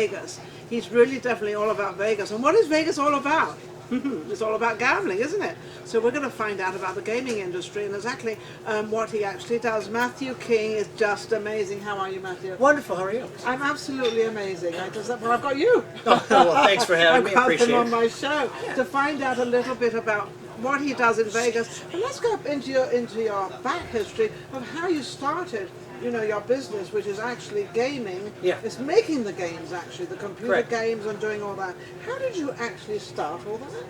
Vegas. He's really definitely all about Vegas. And what is Vegas all about? It's all about gambling, isn't it? So we're going to find out about the gaming industry and exactly what he actually does. Matthew King is just amazing. How are you, Matthew? Wonderful. How are you? I'm absolutely amazing. Well, I've got you. Oh, well, thanks for having me. I've got Appreciate him on it. my show to find out a little bit about what he does in Vegas. And let's go up into your back history of how you started. You know, your business, which is actually gaming. Yeah. It's making the games, actually, the computer Correct. games and doing all that. How did you actually start all that?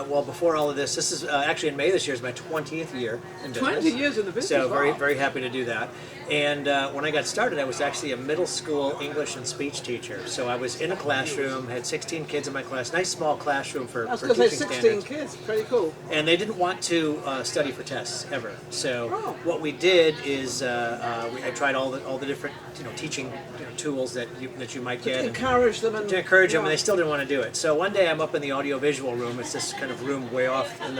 Well, before all of this is actually in May this year is my 20th year in business. 20 years in the business. So wow. very happy to do that. And when I got started, I was actually a middle school English and speech teacher. So I was in a classroom, had 16 kids in my class, nice small classroom for I was teaching going to say 16 standards. kids, pretty cool. And they didn't want to study for tests ever. So Oh. what we did is I tried all the different teaching tools that you might get. Encourage them and To encourage them, yeah. and they still didn't want to do it. So one day I'm up in the audiovisual room. It's this kind of room way off in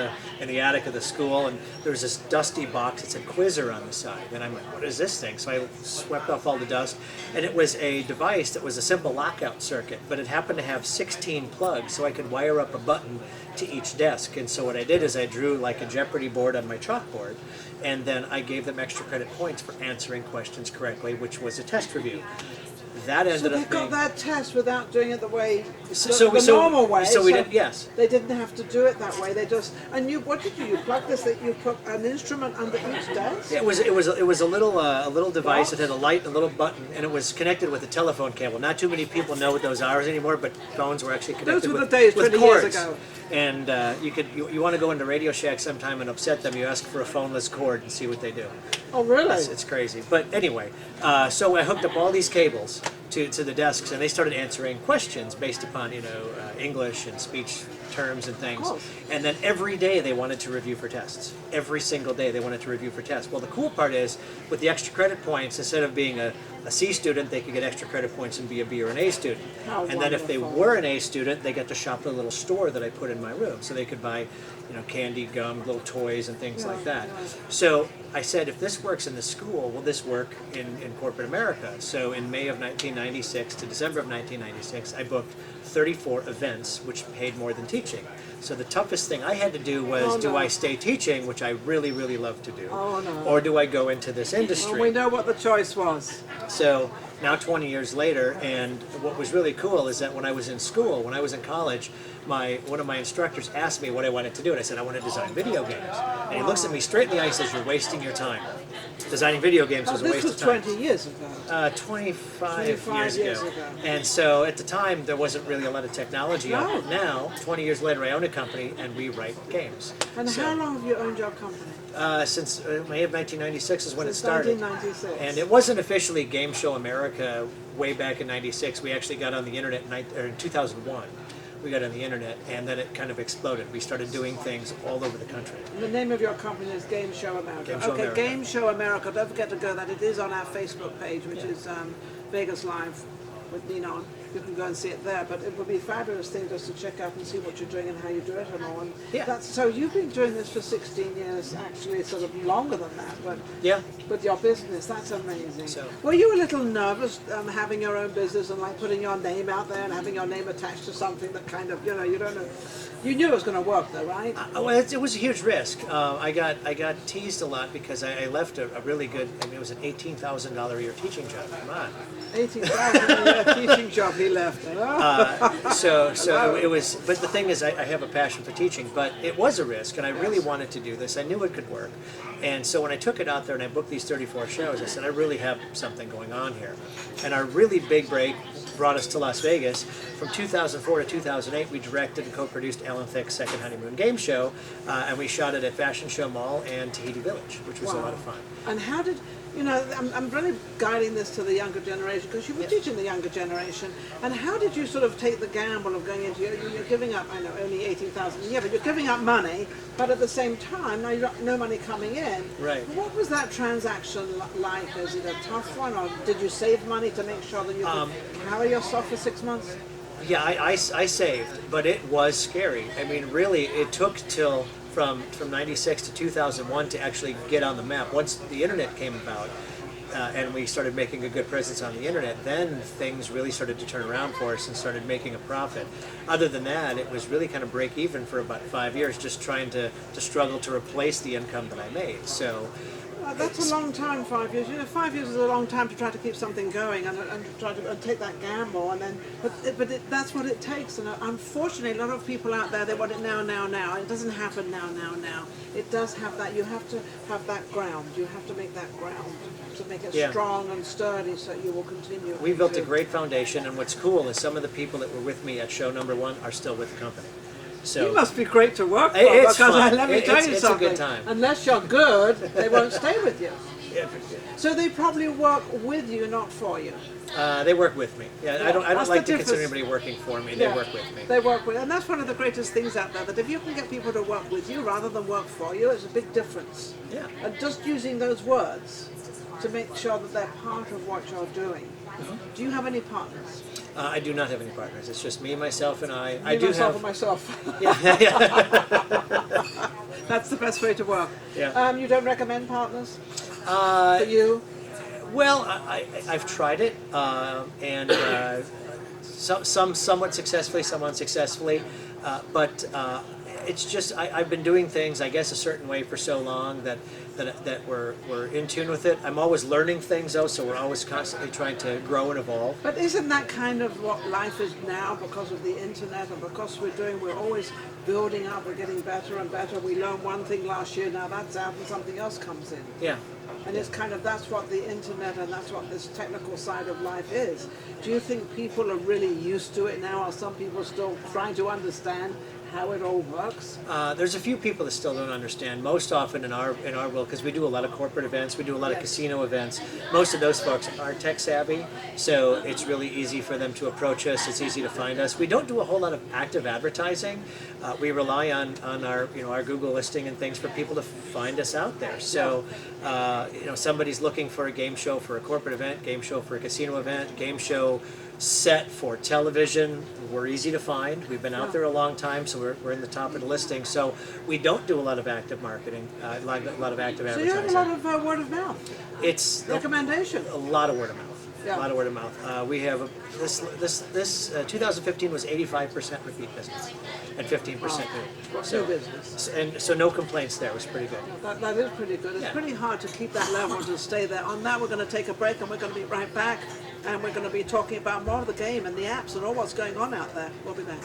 the attic of the school, and there was this dusty box that said Quizzer on the side. And I'm like, what is this thing? So I swept off all the dust, and it was a device that was a simple lockout circuit, but it happened to have 16 plugs, so I could wire up a button to each desk. And so what I did is I drew like a Jeopardy board on my chalkboard, and then I gave them extra credit points for answering questions correctly, which was a test review. That ended So they up got being that test without doing it the way, So the normal way. So we did, yes. They didn't have to do it that way. They just what did you plug this? That you put an instrument under each desk. It was a little device that had a light and a little button, and it was connected with a telephone cable. Not too many people know what those are anymore, but phones were actually connected Those were with, the days with 20 cords. years ago. And you want to go into Radio Shack sometime and upset them. You ask for a phoneless cord and see what they do. Oh, really? It's crazy. But anyway, so I hooked up all these cables to the desks, and they started answering questions based upon English and speech terms and things. Cool. And then every day they wanted to review for tests. Every single day they wanted to review for tests. Well, the cool part is with the extra credit points, instead of being a C student, they could get extra credit points and be a B or an A student. How and then if they wonderful. were an A student, they got to shop at a little store that I put in my room, so they could buy candy, gum, little toys, and things like that. Yeah. So I said, if this works in the school, will this work in corporate America? So in May of 1996 to December of 1996, I booked 34 events, which paid more than teaching. So the toughest thing I had to do was, do I stay teaching, which I really, really love to do, or do I go into this industry? Well, we know what the choice was. So now 20 years later, and what was really cool is that when I was in school, when I was in college, one of my instructors asked me what I wanted to do, and I said, I want to design video games. And he looks at me straight in the eye and says, you're wasting your time. Designing video games was a waste of time. This was 20 years ago. 25 years ago. And so at the time, there wasn't really a lot of technology out there. Now, 20 years later, I own a company, and we write games. And how long have you owned your company? Since May of 1996 is when it Since started. 1996. And it wasn't officially Game Show America way back in 96. We actually got on the internet in 2001. We got on the internet, and then it kind of exploded. We started doing things all over the country. The name of your company is Game Show America. Game Show America. Game Show America. Don't forget to go. That it is on our Facebook page, which is Vegas Live with Ninon. You can go and see it there. But it would be a fabulous thing just to check out and see what you're doing and how you do it and all. And so you've been doing this for 16 years, actually, sort of longer than that. But Yeah. with your business, that's amazing. So- Were you a little nervous having your own business and like putting your name out there and having your name attached to something that kind of you don't know? You knew it was going to work, though, right? Well, it was a huge risk. I got teased a lot because I left a really good. I mean, it was an $18,000 a year teaching job. Come on. 18,000 a year teaching job he left. So it was. But the thing is, I have a passion for teaching, but it was a risk, and I really wanted to do this. I knew it could work, and so when I took it out there and I booked these 34 shows, I said I really have something going on here. And our really big break brought us to Las Vegas. From 2004 to 2008, we directed and co-produced Alan Thicke's Second Honeymoon Game Show, and we shot it at Fashion Show Mall and Tahiti Village, which was a lot of fun. And how did, I'm really guiding this to the younger generation, because you were teaching the younger generation, and how did you sort of take the gamble of going into, you're giving up, I know, only 18,000 a year, but you're giving up money, but at the same time, now you've got no money coming in. Right. What was that transaction like? Is it a tough one, or did you save money to make sure that you could carry yourself for 6 months? Yeah, I saved, but it was scary. I mean, really, it took till from 96 to 2001 to actually get on the map. Once the internet came about, and we started making a good presence on the internet, then things really started to turn around for us and started making a profit. Other than that, it was really kind of break even for about 5 years, just trying to struggle to replace the income that I made. So that's a long time, 5 years. 5 years is a long time to try to keep something going and try to take that gamble. And then, that's what it takes. And unfortunately, a lot of people out there, they want it now. It doesn't happen now. It does have that. You have to have that ground. You have to make that ground to make it strong and sturdy, so you will continue. We built a great foundation, and what's cool is some of the people that were with me at show number 1 are still with the company. So you must be great to work for, it's because fun. let me tell you it's something. a good time. Unless you're good, they won't stay with you. Yeah. So they probably work with you, not for you. They work with me. Yeah, I don't That's like the to consider difference. anybody working for me. They work with me. They work with, and that's one of the greatest things out there. That if you can get people to work with you rather than work for you, it's a big difference. Yeah. And just using those words to make sure that they're part of what you're doing. Do you have any partners? I do not have any partners. It's just me, myself, and I. Me, myself, and myself. Yeah. That's the best way to work. Yeah. You don't recommend partners for you? Well, I've tried it, and some somewhat successfully, some unsuccessfully, but it's just I've been doing things, I guess, a certain way for so long that we're in tune with it. I'm always learning things though, so we're always constantly trying to grow and evolve. But isn't that kind of what life is now because of the internet and because we're always building up, we're getting better and better. We learned one thing last year, now that's out and something else comes in. Yeah. And it's kind of, that's what the internet and that's what this technical side of life is. Do you think people are really used to it now, or some people still trying to understand how it all works? There's a few people that still don't understand. Most often in our world, because we do a lot of corporate events, we do a lot of casino events. Most of those folks are tech savvy, so it's really easy for them to approach us. It's easy to find us. We don't do a whole lot of active advertising. We rely on our our Google listing and things for people to find us out there. So somebody's looking for a game show for a corporate event, game show for a casino event, game show set for television. We're easy to find. We've been out there a long time, so we're in the top of the listing. So we don't do a lot of active marketing, a lot of active So you advertising. have a lot of word of mouth, It's recommendation. a lot of word of mouth. Yeah. A lot of word of mouth. We have this 2015 was 85% repeat business and 15% new. What's your business? And so no complaints there. It was pretty good. That is pretty good. It's pretty hard to keep that level and to stay there. On that, we're going to take a break and we're going to be right back. And we're going to be talking about more of the game and the apps and all what's going on out there. We'll be back.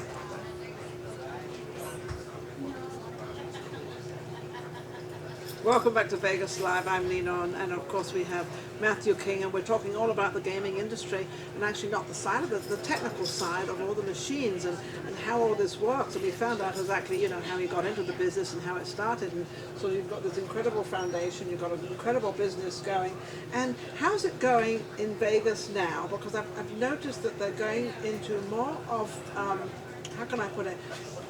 Welcome back to Vegas Live. I'm Ninon, and of course we have Mathew King, and we're talking all about the gaming industry, and actually not the side of it, the technical side of all the machines and how all this works. And we found out exactly, how he got into the business and how it started. And so you've got this incredible foundation, you've got an incredible business going. And how's it going in Vegas now? Because I've noticed that they're going into more of, how can I put it?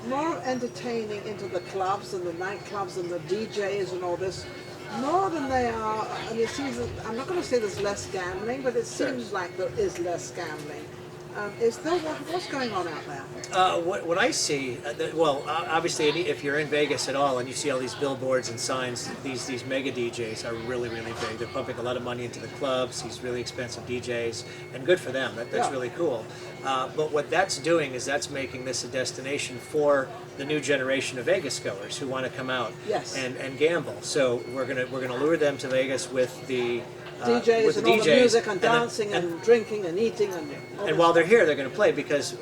More entertaining into the clubs and the nightclubs and the DJs and all this, more than they are. And it seems that, I'm not going to say there's less gambling, but it seems like there is less gambling. Is there what's going on out there? What I see, obviously, if you're in Vegas at all and you see all these billboards and signs, these mega DJs are really, really big. They're pumping a lot of money into the clubs. These really expensive DJs, and good for them. That's really cool. But what that's doing is that's making this a destination for the new generation of Vegas goers who want to come out and gamble. So we're gonna lure them to Vegas with the DJs with and all the music and then- dancing and drinking and eating and while they're here, they're going to play because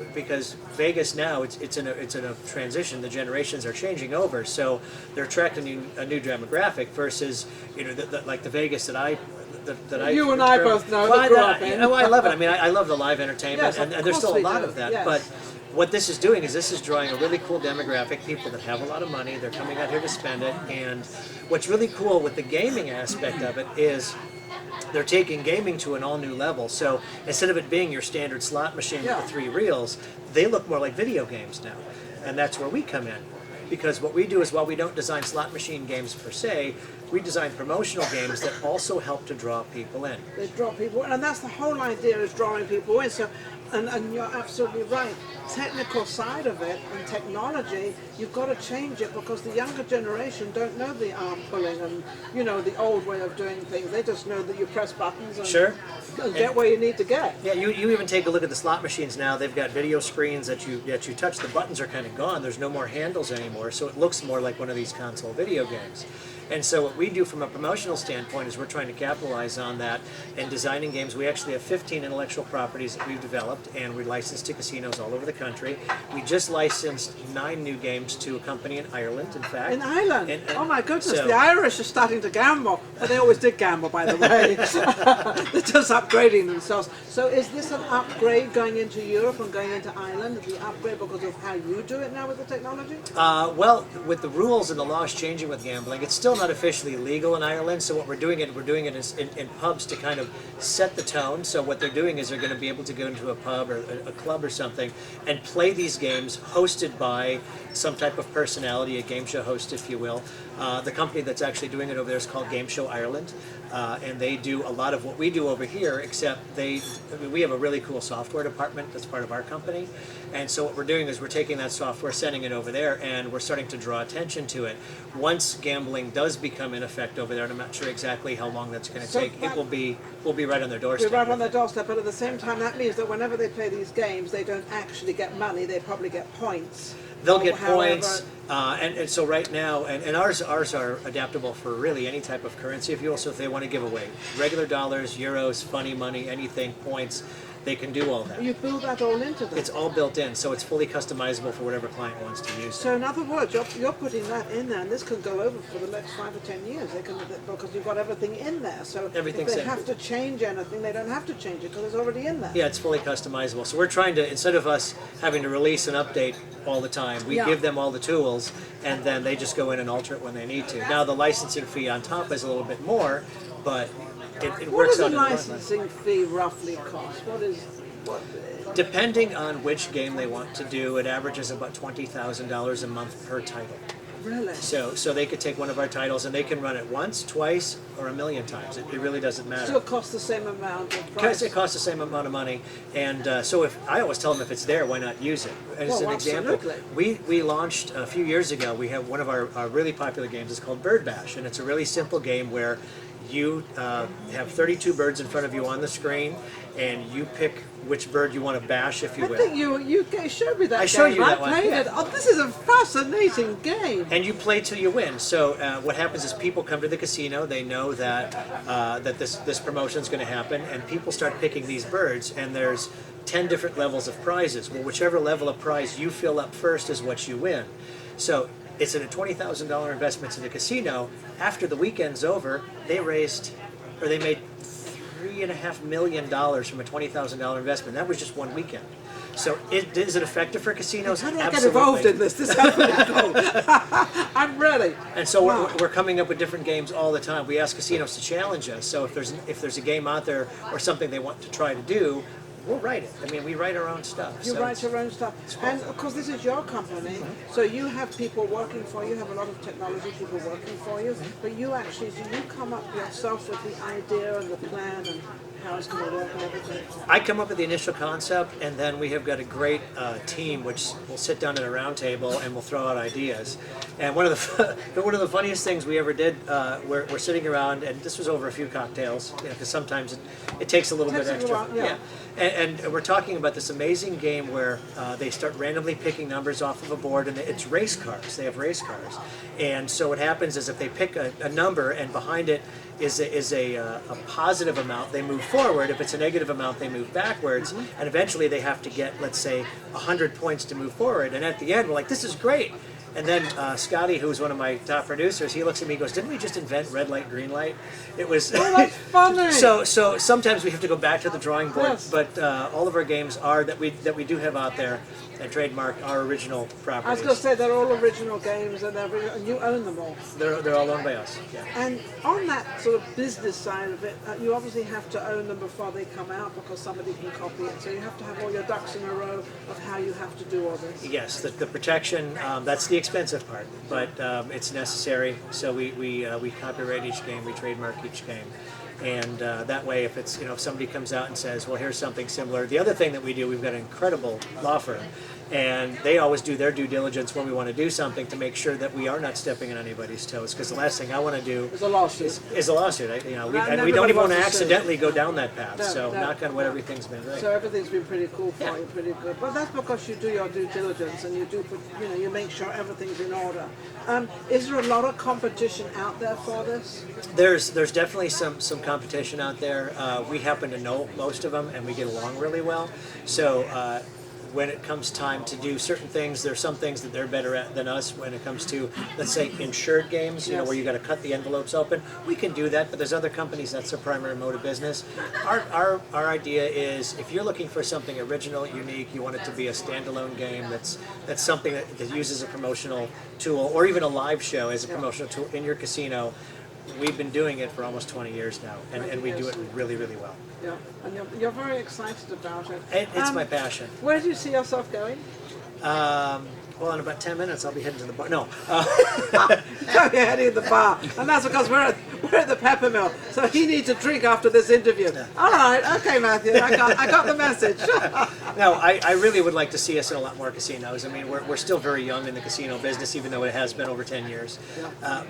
Vegas now it's in a transition. The generations are changing over, so they're attracting a new demographic versus like the Vegas that I. You and I both know. I love it. I mean, I love the live entertainment, Yes, and of there's still a course we lot do. of that. Yes. But what this is doing is this is drawing a really cool demographic, people that have a lot of money. They're coming out here to spend it, and what's really cool with the gaming aspect of it is they're taking gaming to an all new level. So instead of it being your standard slot machine with the 3 reels, they look more like video games now. And that's where we come in. Because what we do is, while we don't design slot machine games per se, we design promotional games that also help to draw people in. They draw people in, and that's the whole idea, is drawing people in. So And you're absolutely right. Technical side of it and technology, you've got to change it because the younger generation don't know the arm pulling and the old way of doing things. They just know that you press buttons and, Sure. and get where you need to get. Yeah, you even take a look at the slot machines now. They've got video screens that you touch. The buttons are kind of gone. There's no more handles anymore, so it looks more like one of these console video games. And so what we do from a promotional standpoint is we're trying to capitalize on that and designing games. We actually have 15 intellectual properties that we've developed, and we license to casinos all over the country. We just licensed 9 new games to a company in Ireland, in fact. In Ireland? And Oh my goodness, so- the Irish are starting to gamble. But they always did gamble, by the way. They're just upgrading themselves. So is this an upgrade going into Europe and going into Ireland? The upgrade because of how you do it now with the technology? Well, with the rules and the laws changing with gambling, it's still not officially legal in Ireland. So what we're doing it in pubs to kind of set the tone. So what they're doing is they're going to be able to go into a pub or a club or something and play these games hosted by some type of personality, a game show host, if you will. The company that's actually doing it over there is called Game Show Ireland, and they do a lot of what we do over here, except we have a really cool software department that's part of our company. And so what we're doing is we're taking that software, sending it over there, and we're starting to draw attention to it. Once gambling does become in effect over there, and I'm not sure exactly how long that's going to So take, that- we'll be right on their doorstep. We're right on their doorstep, but at the same time, that means that whenever they play these games, they don't actually get money. They probably get points. They'll Or get however- points, and so right now, and ours are adaptable for really any type of currency, if you will. So if they want to give away regular dollars, euros, funny money, anything, points, they can do all that. You build that all into them. It's all built in, so it's fully customizable for whatever client wants to use it. So in other words, you're putting that in there, and this can go over for the next 5 or 10 years. They can, because you've got everything in there. So Everything's if they in. have to change anything, they don't have to change it because it's already in there. Yeah, it's fully customizable. So we're trying to, instead of us having to release and update all the time, we Yeah. give them all the tools, and then they just go in and alter it when they need to. Now the licensing fee on top is a little bit more, but it What works does a out in the long run. licensing fee roughly cost? What? Depending on which game they want to do, it averages about $20,000 a month per title. Really? So they could take one of our titles and they can run it once, twice, or 1,000,000 times. It really doesn't matter. Still costs the same amount of Because price. it costs the same amount of money, and so if I always tell them if it's there, why not use it? As Well, an example, absolutely. we launched a few years ago. We have one of our really popular games is called Bird Bash, and it's a really simple game where you have 32 birds in front of you on the screen, and you pick which bird you want to bash, if you I will. think you showed me that I showed game. you that I one, played yeah. it. Oh, this is a fascinating game. And you play till you win. So what happens is people come to the casino. They know that that this promotion is going to happen, and people start picking these birds. And there's 10 different levels of prizes. Well, whichever level of prize you fill up first is what you win. So it's a $20,000 investment to the casino. After the weekend's over, they made $3.5 million from a $20,000 investment. That was just one weekend. So is it effective for casinos? How do I get Absolutely. involved in this? This is pretty cool. I'm ready. And so Wow. we're coming up with different games all the time. We ask casinos to challenge us. So if there's a game out there or something they want to try to do, we'll write it. I mean, we write our own stuff. You so write your own stuff. And of course, this is your company, so you have people working for you, you have a lot of technology people working for you, but do you come up yourself with the idea and the plan and how it's going to work and everything? I come up with the initial concept, and then we have got a great team which will sit down at a round table and we'll throw out ideas. And one of the funniest things we ever did, we're sitting around, and this was over a few cocktails, because sometimes it takes a little bit Takes a extra. little while, yeah. And we're talking about this amazing game where they start randomly picking numbers off of a board, and it's race cars. They have race cars. And so what happens is if they pick a number and behind it is a positive amount, they move forward. If it's a negative amount, they move backwards. And eventually they have to get, let's say, 100 points to move forward. And at the end, we're like, this is great. And then Scotty, who's one of my top producers, he looks at me and goes, didn't we just invent red light, green light? It was Oh, that's funny. So sometimes we have to go back to the drawing board, Yes. but all of our games are that we do have out there and trademark our original I was properties. going to say they're all original games and you own them all. They're all owned by us. Yeah. And on that sort of business side of it, you obviously have to own them before they come out because somebody can copy it. So you have to have all your ducks in a row of how you have to do all this. Yes, the protection, that's the expensive part, but it's necessary. So we copyright each game, we trademark each game. And that way, if it's, if somebody comes out and says, well, here's something similar. The other thing that we do, we've got an incredible law firm, and they always do their due diligence when we want to do something to make sure that we are not stepping on anybody's toes. Because the last thing I want to do It's a lawsuit. is a lawsuit. And we everybody don't even want to wants to sue. accidentally go down that path. No, So no, knock on wood, no. everything's been great. So everything's been pretty cool for you, pretty good. But that's because you do your due diligence and you do put, you make sure everything's in order. Is there a lot of competition out there for this? There's definitely some competition out there. We happen to know most of them, and we get along really well. So when it comes time to do certain things, there's some things that they're better at than us. When it comes to, let's say, insured games, Yes. where you got to cut the envelopes open, we can do that. But there's other companies that's their primary mode of business. Our idea is, if you're looking for something original, unique, you want it to be a standalone game that's something that uses a promotional tool, or even a live show as a promotional tool in your casino. We've been doing it for almost 20 years now, and we do it really, really well. Yeah, and you're very excited about it. It's my passion. Where do you see yourself going? Well, in about 10 minutes, I'll be heading to the bar. No. You're heading to the bar, and that's because we're at the Peppermill, so he needs a drink after this interview. All right, okay, Matthew, I got the message. No, I really would like to see us in a lot more casinos. I mean, we're still very young in the casino business, even though it has been over 10 years.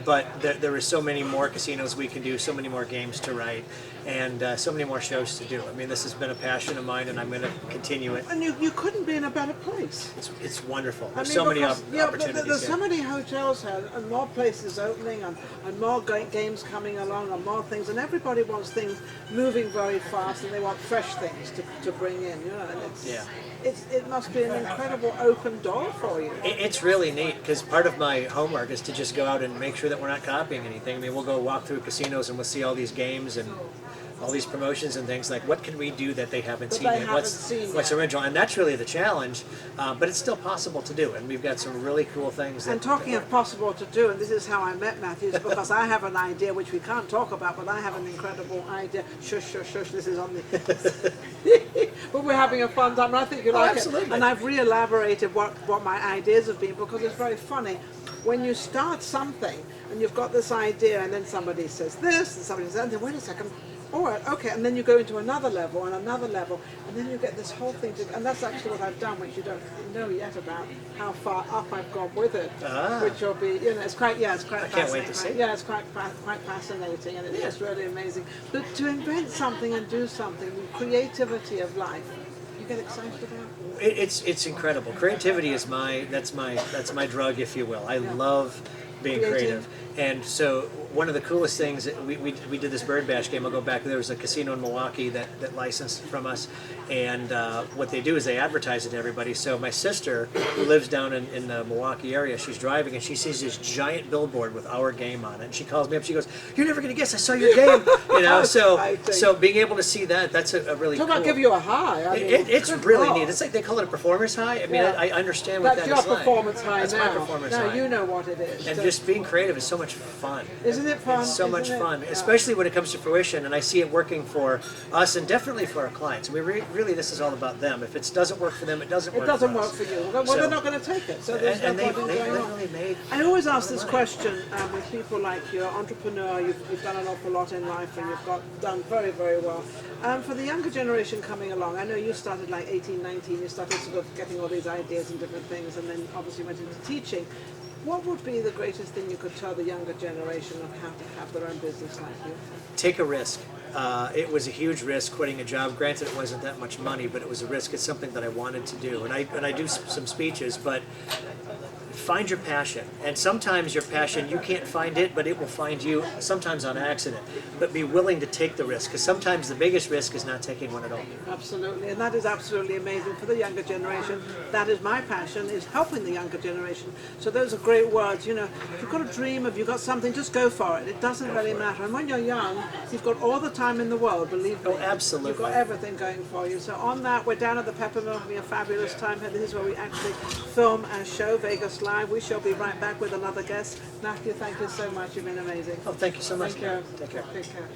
But there is so many more casinos we can do, so many more games to write, and so many more shows to do. I mean, this has been a passion of mine, and I'm going to continue it. And you couldn't be in a better place. It's wonderful. I There's mean, so many because, opportunities. There's so here. many hotels here, and more places opening, and more games coming along, and more things, and everybody wants things moving very fast, and they want fresh things to bring in, and it must be an incredible open door for you. It's really neat, because part of my homework is to just go out and make sure that we're not copying anything. I mean, we'll go walk through casinos and we'll see all these games and all these promotions and things, like what can we do that they haven't seen yet? What's original? And that's really the challenge, but it's still possible to do, and we've got some really cool things. And talking of possible to do, and this is how I met Mathew, is because I have an idea which we can't talk about, but I have an incredible idea. Shush, shush, shush, this is on the... But we're having a fun time, and I think you like it. And I've re-elaborated what my ideas have been, because it's very funny. When you start something, and you've got this idea, and then somebody says this, and somebody says that, and then wait a second, all right, okay, and then you go into another level, and then you get this whole thing, and that's actually what I've done, which you don't know yet about how far up I've gone with it, which will be, it's quite fascinating. I can't wait to see. Yeah, it's quite fascinating, and it's just really amazing. But to invent something and do something, the creativity of life, you get excited about. It's incredible. Creativity is that's my drug, if you will. I love being creative. And so one of the coolest things, we did this Bird Bash game. I'll go back. There was a casino in Milwaukee that licensed from us, and what they do is they advertise it to everybody. So my sister, who lives down in the Milwaukee area, she's driving and she sees this giant billboard with our game on it. And she calls me up. She goes, "You're never going to guess. I saw your game." So being able to see that's a really Talk cool. about give you a high. I mean, It's really neat. It's like they call it a performance high. I mean, I understand what that's that is your like. performance high That's now. my performance now high. you know what it is. And just being creative is so much fun. Isn't it fun? It's so much fun, especially when it comes to fruition, and I see it working for us and definitely for our clients. We really, this is all about them. If it doesn't work for them, it doesn't work for us. It doesn't work for you. Well, they're not going to take it. So there's and no they point in going on. literally made. I always ask this question with people like you, entrepreneur. You've done an awful lot in life, and you've done very, very well. For the younger generation coming along, I know you started like 18, 19. You started sort of getting all these ideas and different things, and then obviously went into teaching. What would be the greatest thing you could tell the younger generation of how to have their own business like you? Take a risk. It was a huge risk quitting a job. Granted, it wasn't that much money, but it was a risk. It's something that I wanted to do, and I do some speeches, but find your passion. And sometimes your passion, you can't find it, but it will find you, sometimes on accident. But be willing to take the risk, because sometimes the biggest risk is not taking one at all. Absolutely, and that is absolutely amazing for the younger generation. That is my passion, is helping the younger generation. So those are great words. If you've got a dream, if you've got something, just go for it. It doesn't really matter. And when you're young, you've got all the time in the world, believe me. Oh, absolutely. You've got everything going for you. So on that, we're down at the Peppermill, having a fabulous time here. This is where we actually film our show, Vegas Live. We shall be right back with another guest. Mathew, thank you so much. You've been amazing. Oh, thank you so much. Thank you. Take care. Take care.